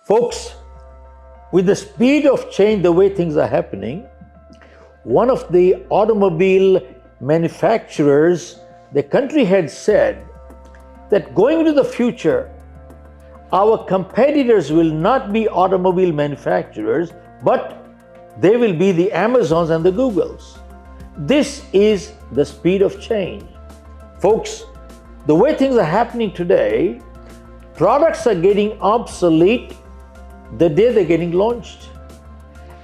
Folks, with the speed of change, the way things are happening, one of the automobile manufacturers, the country had said that going into the future, our competitors will not be automobile manufacturers, but they will be the Amazons and the Googles. This is the speed of change. Folks, the way things are happening today, products are getting obsolete the day they're getting launched.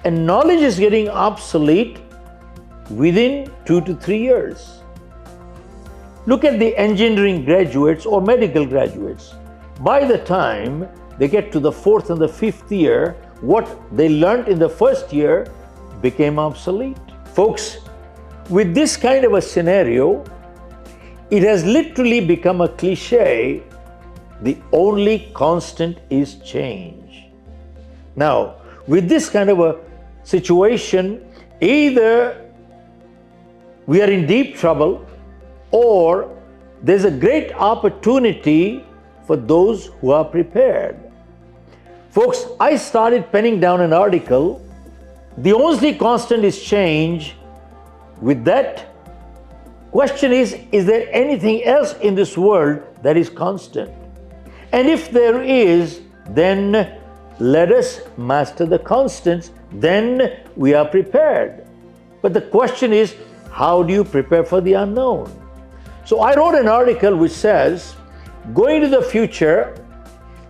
And knowledge is getting obsolete within 2 to 3 years. Look at the engineering graduates or medical graduates. By the time they get to the 4th and the 5th year, what they learned in the first year became obsolete. Folks, with this kind of a scenario, it has literally become a cliche. The only constant is change. Now, with this kind of a situation, either we are in deep trouble or there's a great opportunity for those who are prepared. Folks, I started penning down an article. The only constant is change. With that, question is there anything else in this world that is constant? And if there is, then let us master the constants, then we are prepared. But the question is, how do you prepare for the unknown? So I wrote an article which says, going to the future,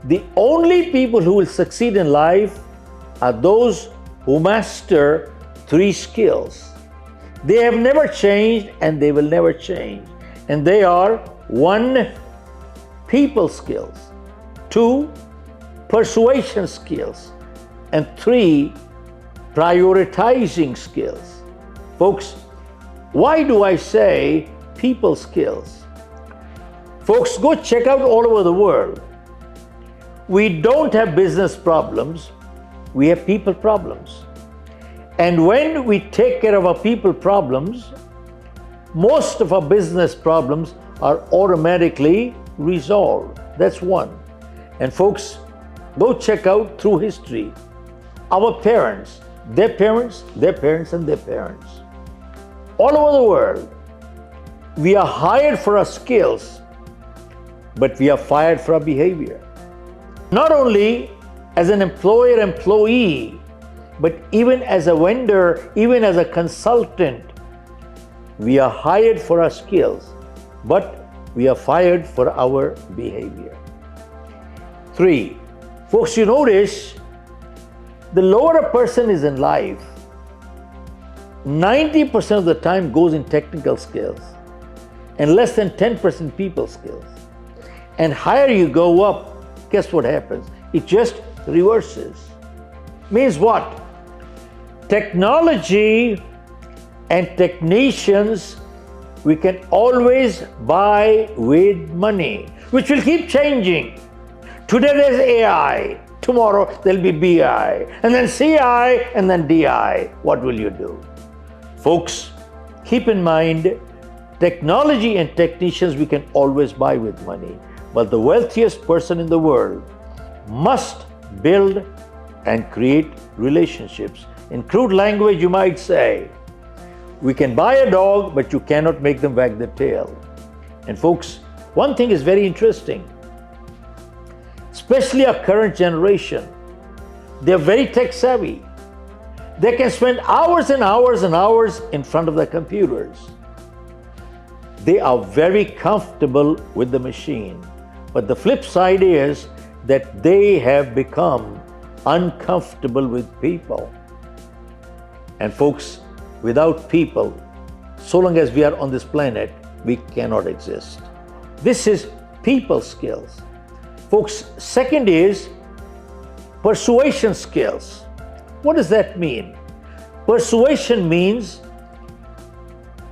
the only people who will succeed in life are those who master 3 skills. They have never changed and they will never change. And they are 1, people skills, 2, persuasion skills, and 3, prioritizing skills. Folks, why do I say people skills? Folks, go check out all over the world. We don't have business problems, we have people problems. And when we take care of our people problems, most of our business problems are automatically resolved. That's one. And folks, go check out through history. Our parents, their parents, their parents, and their parents. All over the world, we are hired for our skills, but we are fired for our behavior. Not only as an employer-employee, but even as a vendor, even as a consultant, we are hired for our skills, but we are fired for our behavior. 3, folks, you notice the lower a person is in life, 90% of the time goes in technical skills and less than 10% people skills. And higher you go up, guess what happens? It just reverses. Means what? Technology and technicians we can always buy with money, which will keep changing. Today there's AI, tomorrow there'll be BI, and then CI, and then DI. What will you do? Folks, keep in mind, technology and technicians we can always buy with money, but the wealthiest person in the world must build and create relationships. In crude language, you might say, we can buy a dog, but you cannot make them wag their tail. And folks, one thing is very interesting, especially our current generation. They're very tech savvy. They can spend hours and hours and hours in front of their computers. They are very comfortable with the machine. But the flip side is that they have become uncomfortable with people. And folks, without people, so long as we are on this planet, we cannot exist. This is people skills. Folks, second is persuasion skills. What does that mean? Persuasion means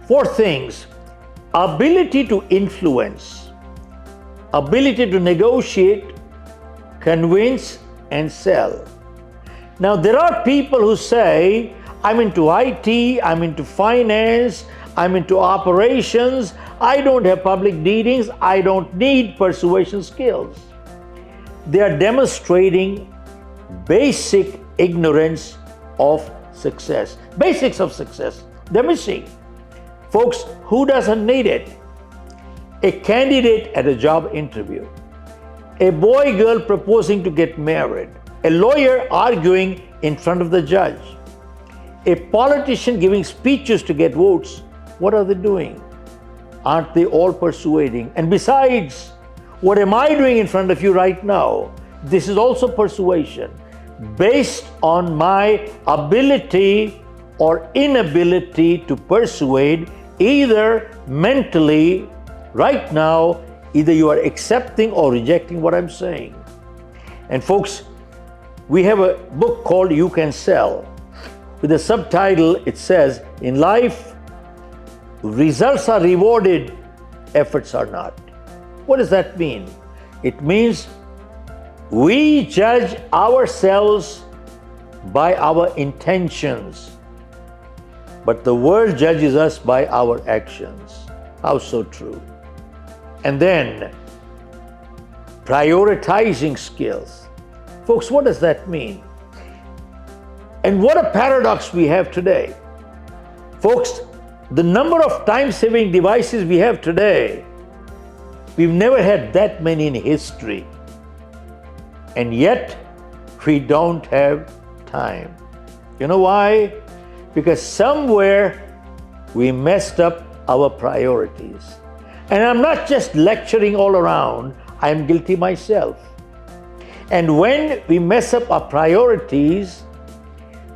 4 things: ability to influence, ability to negotiate, convince, and sell. Now, there are people who say, I'm into IT, I'm into finance, I'm into operations, I don't have public dealings, I don't need persuasion skills. They are demonstrating basic ignorance of success. Basics of success, they're missing. Folks, who doesn't need it? A candidate at a job interview, a boy girl proposing to get married, a lawyer arguing in front of the judge, a politician giving speeches to get votes. What are they doing? Aren't they all persuading? And besides, what am I doing in front of you right now? This is also persuasion, based on my ability or inability to persuade, either mentally, right now, either you are accepting or rejecting what I'm saying. And folks, we have a book called You Can Sell. With a subtitle, it says, in life, results are rewarded, efforts are not. What does that mean? It means we judge ourselves by our intentions, but the world judges us by our actions. How so true? And then, prioritizing skills. Folks, what does that mean? And what a paradox we have today. Folks, the number of time-saving devices we have today, we've never had that many in history. And yet, we don't have time. You know why? Because somewhere we messed up our priorities. And I'm not just lecturing all around, I'm guilty myself. And when we mess up our priorities,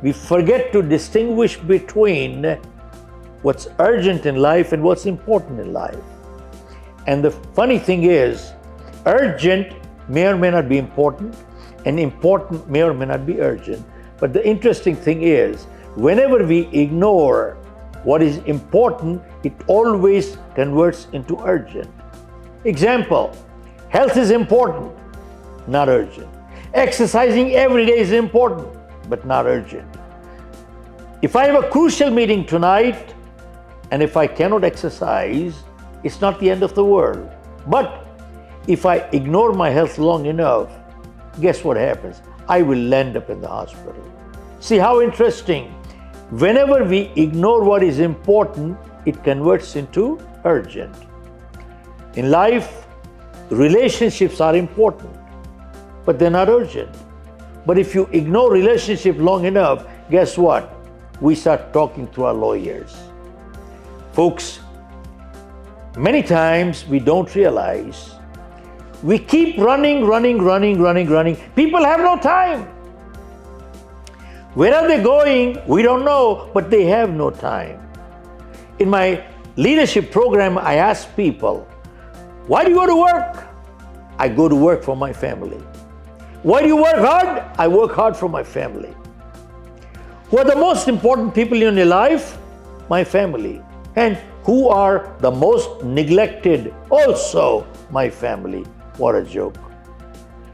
we forget to distinguish between what's urgent in life and what's important in life. And the funny thing is, urgent may or may not be important, and important may or may not be urgent. But the interesting thing is, whenever we ignore what is important, it always converts into urgent. Example, health is important, not urgent. Exercising every day is important, but not urgent. If I have a crucial meeting tonight, and if I cannot exercise, it's not the end of the world. But if I ignore my health long enough, guess what happens? I will end up in the hospital. See how interesting. Whenever we ignore what is important, it converts into urgent. In life, relationships are important, but they're not urgent. But if you ignore relationship long enough, guess what? We start talking to our lawyers. Folks, many times we don't realize we keep running. People have no time. Where are they going? We don't know, but they have no time. In my leadership program, I ask people, why do you go to work? I go to work for my family. Why do you work hard? I work hard for my family. Who are the most important people in your life? My family. And who are the most neglected? Also my family. What a joke.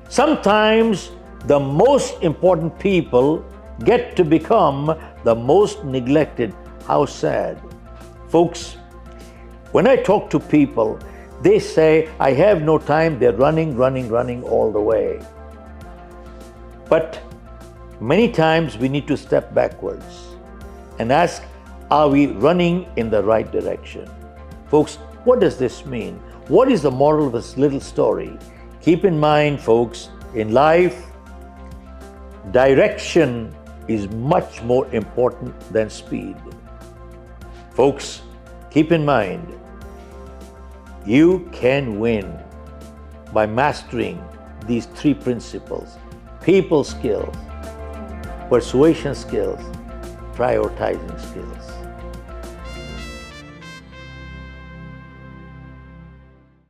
Sometimes the most important people get to become the most neglected. How sad. Folks, when I talk to people, they say, I have no time, they're running all the way. But many times we need to step backwards and ask, are we running in the right direction? Folks, what does this mean? What is the moral of this little story? Keep in mind, folks, in life, direction is much more important than speed. Folks, keep in mind, you can win by mastering these three principles: people skills, persuasion skills, prioritizing skills.